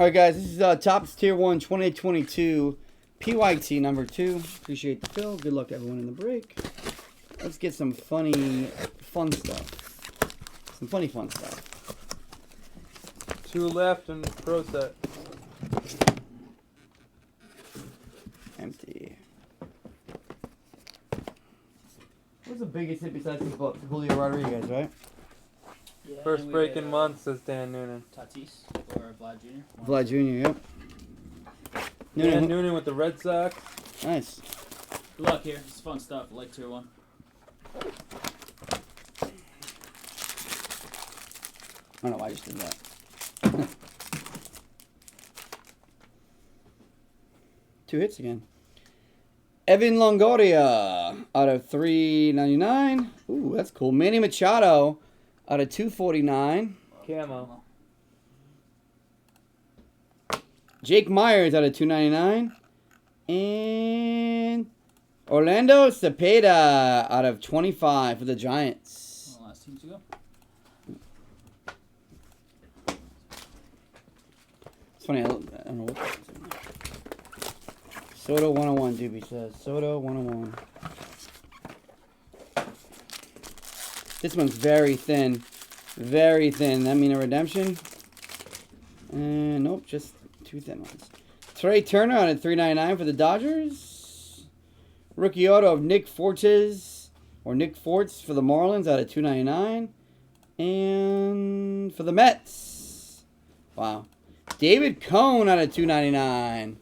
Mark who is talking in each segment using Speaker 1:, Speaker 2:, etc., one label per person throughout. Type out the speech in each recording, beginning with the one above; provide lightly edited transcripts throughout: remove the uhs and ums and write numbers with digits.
Speaker 1: All right, guys, this is Topps Tier 1 2022 PYT number 2. Appreciate the fill. Good luck to everyone in the break. Let's get some fun stuff. Some fun stuff.
Speaker 2: 2 left and pro set.
Speaker 1: Empty. What's the biggest hit besides Julio Rodriguez, right?
Speaker 3: Yeah,
Speaker 2: First break in months, says Dan Noonan.
Speaker 3: Tatis or Vlad Jr.
Speaker 1: Vlad Jr., yep.
Speaker 2: Dan Noonan with the Red Sox.
Speaker 1: Nice.
Speaker 3: Good luck here. It's fun stuff. I like Tier 1.
Speaker 1: I don't know why I just did that. Two hits again. Evan Longoria out of 399. Ooh, that's cool. Manny Machado out of 249.
Speaker 2: Camo.
Speaker 1: Jake Myers out of 299. And Orlando Cepeda out of 25 for the Giants.
Speaker 3: Well, last team to go.
Speaker 1: It's funny, I don't know what that is. Soto 101, Doobie says. Soto 101. This one's very thin. Very thin. That mean a redemption? Nope, just 2 thin ones. Trey Turner on at 399 for the Dodgers. Rookie auto of Nick Fortes for the Marlins out of 299. And for the Mets. Wow. David Cone out of 299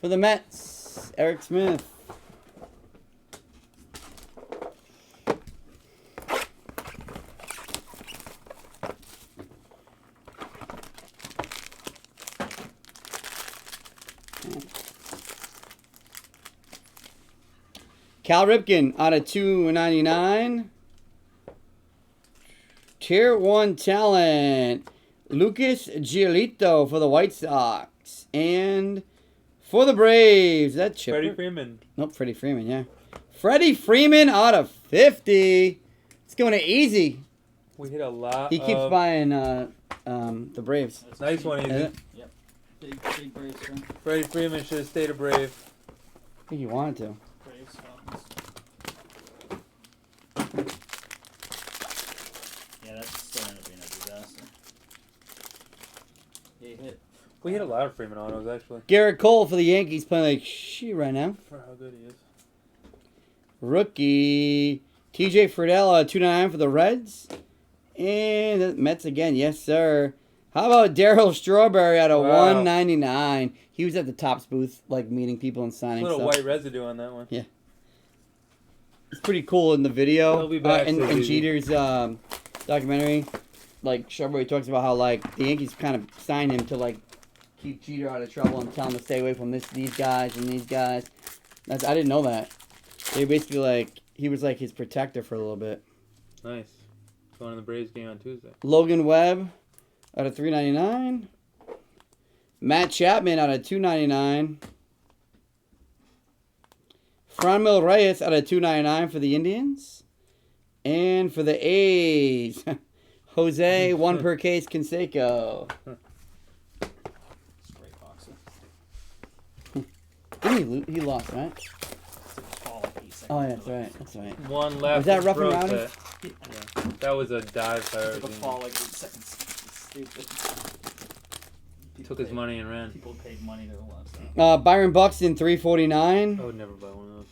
Speaker 1: for the Mets. Eric Smith. Cal Ripken out of 299. Tier 1 talent. Lucas Giolito for the White Sox. And for the Braves. That Chipper?
Speaker 2: Freddie Freeman.
Speaker 1: Nope, Freddie Freeman, yeah. Freddie Freeman out of 50. It's going to easy.
Speaker 2: We hit a lot.
Speaker 1: He keeps buying the Braves.
Speaker 2: Nice one, Easy.
Speaker 3: Yep. Big Braves fan.
Speaker 2: Freddie Freeman should have stayed a Brave.
Speaker 1: I think he wanted to.
Speaker 3: Braves, Falcons. Yeah, that's still ended up being a disaster. He hit.
Speaker 2: We hit a lot of Freeman autos, actually.
Speaker 1: Garrett Cole for the Yankees playing like shit right now.
Speaker 2: For how good he is.
Speaker 1: Rookie TJ Friedel 299 for the Reds. And the Mets again, yes sir. How about Darryl Strawberry out of 199? He was at the Topps booth, like meeting people and signing
Speaker 2: A little
Speaker 1: stuff.
Speaker 2: white residue on that one.
Speaker 1: Yeah. It's pretty cool in the video.
Speaker 2: He'll be back
Speaker 1: in
Speaker 2: soon,
Speaker 1: Jeter's documentary. Like Strawberry talks about how like the Yankees kind of signed him to like keep Jeter out of trouble and tell him to stay away from these guys and these guys. I didn't know that. They basically like he was like his protector for a little bit.
Speaker 2: Nice. Going to the Braves game on Tuesday.
Speaker 1: Logan Webb out of 399. Matt Chapman out of 299. Franmil Reyes out of 299 for the Indians. And for the A's, Jose 1 per case Canseco.
Speaker 3: Great boxer.
Speaker 1: Didn't he lost, right?
Speaker 3: Fall like 8 seconds.
Speaker 1: Oh yeah, that's right. That's right.
Speaker 2: One left.
Speaker 1: Was that
Speaker 2: for
Speaker 1: rough and
Speaker 2: pro
Speaker 1: rowdy?
Speaker 2: set. Yeah. That was a dive by
Speaker 3: Took a
Speaker 2: Arizona.
Speaker 3: fall like 8 seconds. Stupid.
Speaker 2: Took his money and ran.
Speaker 3: People paid money to watch that.
Speaker 1: Byron Buxton 349.
Speaker 2: I would never buy one of those.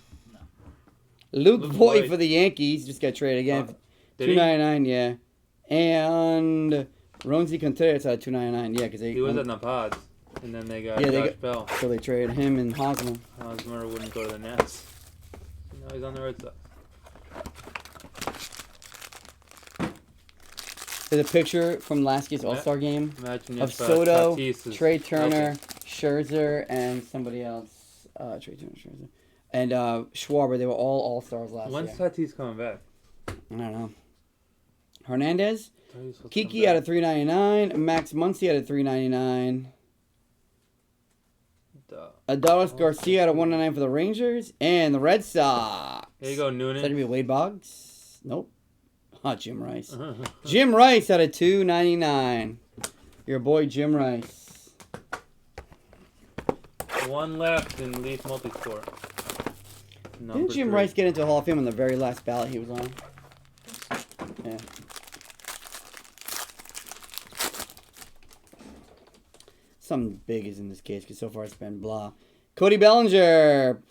Speaker 1: Luke
Speaker 2: Luke
Speaker 1: Voigt
Speaker 2: Voigt.
Speaker 1: for the Yankees just got traded again.
Speaker 2: Did he?
Speaker 1: 299, yeah. And Ronzi Contreras at 299, yeah, because they
Speaker 2: He was in the pods, and then they got
Speaker 1: Yeah, they
Speaker 2: Josh Bell.
Speaker 1: so they traded him and Hosmer.
Speaker 2: Hosmer wouldn't go to the Nets. So now he's on the Red Sox.
Speaker 1: There's a picture from last year's All-Star game
Speaker 2: Imagine
Speaker 1: of
Speaker 2: if
Speaker 1: Soto,
Speaker 2: Tatis is
Speaker 1: Trey Turner,
Speaker 2: healthy.
Speaker 1: Scherzer, and somebody else. Trey Turner, Scherzer. And Schwarber, they were all All-Stars last
Speaker 2: When's
Speaker 1: year.
Speaker 2: Tatis coming back?
Speaker 1: I don't know. Hernandez,
Speaker 2: Tatis will
Speaker 1: Kiki
Speaker 2: come
Speaker 1: out
Speaker 2: back.
Speaker 1: of 399, Max Muncy out of 399, Adolis Garcia out of 199 for the Rangers, and the Red Sox.
Speaker 2: There you go,
Speaker 1: Is that going to
Speaker 2: Noonan.
Speaker 1: be Wade Boggs? Nope. Jim Rice. Jim Rice out of 299. Your boy Jim Rice.
Speaker 2: One left in Leaf Multisport.
Speaker 1: Didn't Jim Rice get into Hall of Fame on the very last ballot he was on? Yeah. Something big is in this case because so far it's been blah. Cody Bellinger.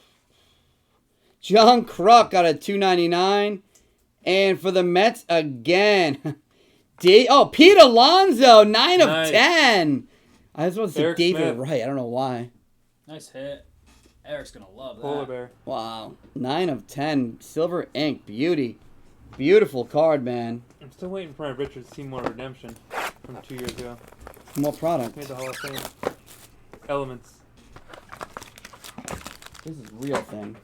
Speaker 1: John Kruk got a $2.99. And for the Mets again. Pete Alonso, 9 of 10. I just want to say
Speaker 2: Derek
Speaker 1: David
Speaker 2: Smith.
Speaker 1: Wright. I don't know why.
Speaker 3: Nice hit. Eric's gonna love that.
Speaker 2: Polar Bear.
Speaker 1: Wow. 9 of 10. Silver ink. Beauty. Beautiful card, man.
Speaker 2: I'm still waiting for my Richard Seymour redemption from 2 years ago.
Speaker 1: More product.
Speaker 2: Made the Hall of Fame. Elements.
Speaker 1: This is real thing.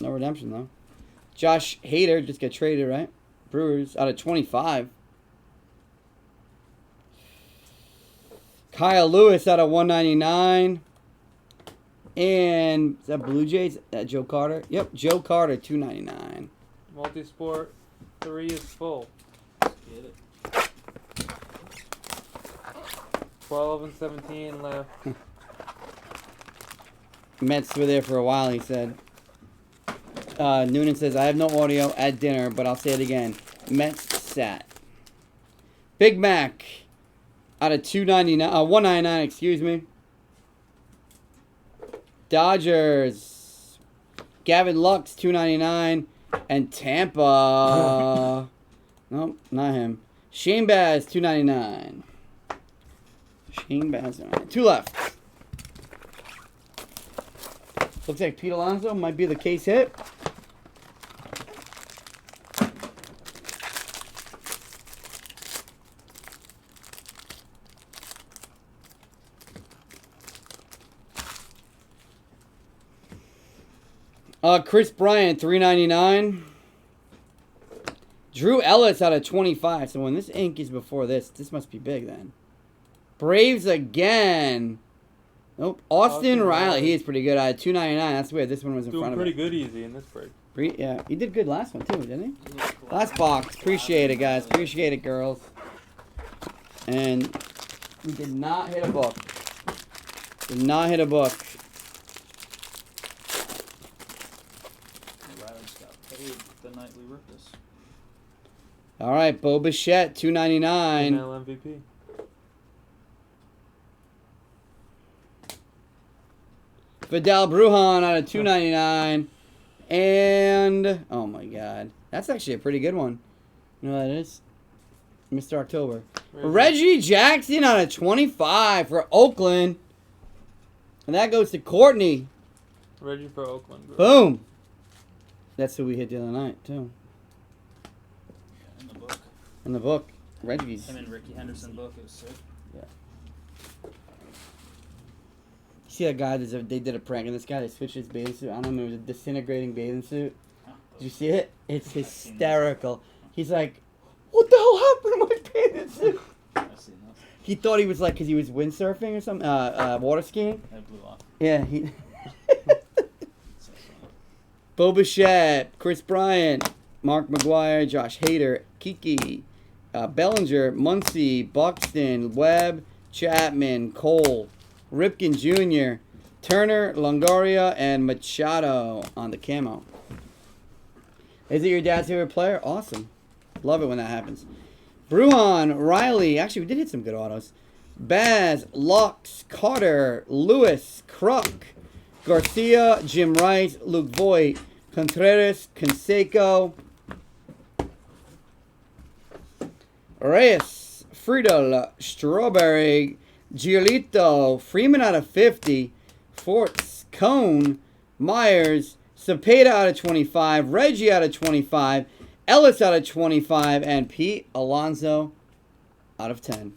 Speaker 1: No redemption, though. Josh Hader just got traded, right? Brewers out of 25. Kyle Lewis out of 199. And is that Blue Jays? Joe Carter? Yep, Joe Carter, 299.
Speaker 2: Multisport 3 is full.
Speaker 3: Get it.
Speaker 2: 12 and 17 left.
Speaker 1: Mets were there for a while, he said. Noonan says, I have no audio at dinner, but I'll say it again. Mets sat. Big Mac out of 199, excuse me. Dodgers. Gavin Lux, 299. And Tampa. Nope, not him. Shane Baz, 299. Shane Baz, 299. 2 left. Looks like Pete Alonso might be the case hit. Chris Bryant, $3.99. Drew Ellis out of 25. So when this ink is before this must be big then. Braves again. Nope. Austin Riley. He is pretty good. Out of $2.99. That's weird. This one was in
Speaker 2: Doing
Speaker 1: front of
Speaker 2: pretty
Speaker 1: it.
Speaker 2: good easy in this break.
Speaker 1: Yeah, he did good last one too, didn't he? Last box. Appreciate it, guys. Appreciate it, girls. And we did not hit a book. Did not hit a book.
Speaker 3: Riley's got paid the night we ripped this.
Speaker 1: All right, Bo Bichette, $2.99.
Speaker 2: NL MVP.
Speaker 1: Vidal Brujan out of $2.99. And, oh my God. That's actually a pretty good one. You know what that is? Mr. October. Reggie Jackson out of 25 for Oakland. And that goes to Courtney.
Speaker 2: Reggie for Oakland. Bro.
Speaker 1: Boom. That's who we hit the other night, too.
Speaker 3: In the book.
Speaker 1: In the book. Reggie's.
Speaker 3: Him and Ricky Henderson book. It was sick.
Speaker 1: See that guy? They did a prank on this guy. They switched his bathing suit. I don't know. It was a disintegrating bathing suit. Did you see it? It's hysterical. He's like, what the hell happened to my bathing suit?
Speaker 3: I've seen that.
Speaker 1: He thought he was like, because he was windsurfing or something, water skiing.
Speaker 3: It blew off.
Speaker 1: Yeah, he.
Speaker 3: So funny.
Speaker 1: Bo Bichette, Chris Bryant, Mark McGuire, Josh Hader, Kiki, Bellinger, Muncy, Buxton, Webb, Chapman, Cole, Ripken Jr., Turner, Longoria, and Machado on the camo. Is it your dad's favorite player? Awesome. Love it when that happens. Brujan, Riley. Actually, we did hit some good autos. Baz, Lux, Carter, Lewis, Kruk, Garcia, Jim Rice, Luke Voigt, Contreras, Canseco, Reyes, Friedel, Strawberry, Giolito, Freeman out of 50, Forts, Cone, Myers, Cepeda out of 25, Reggie out of 25, Ellis out of 25, and Pete Alonso out of 10.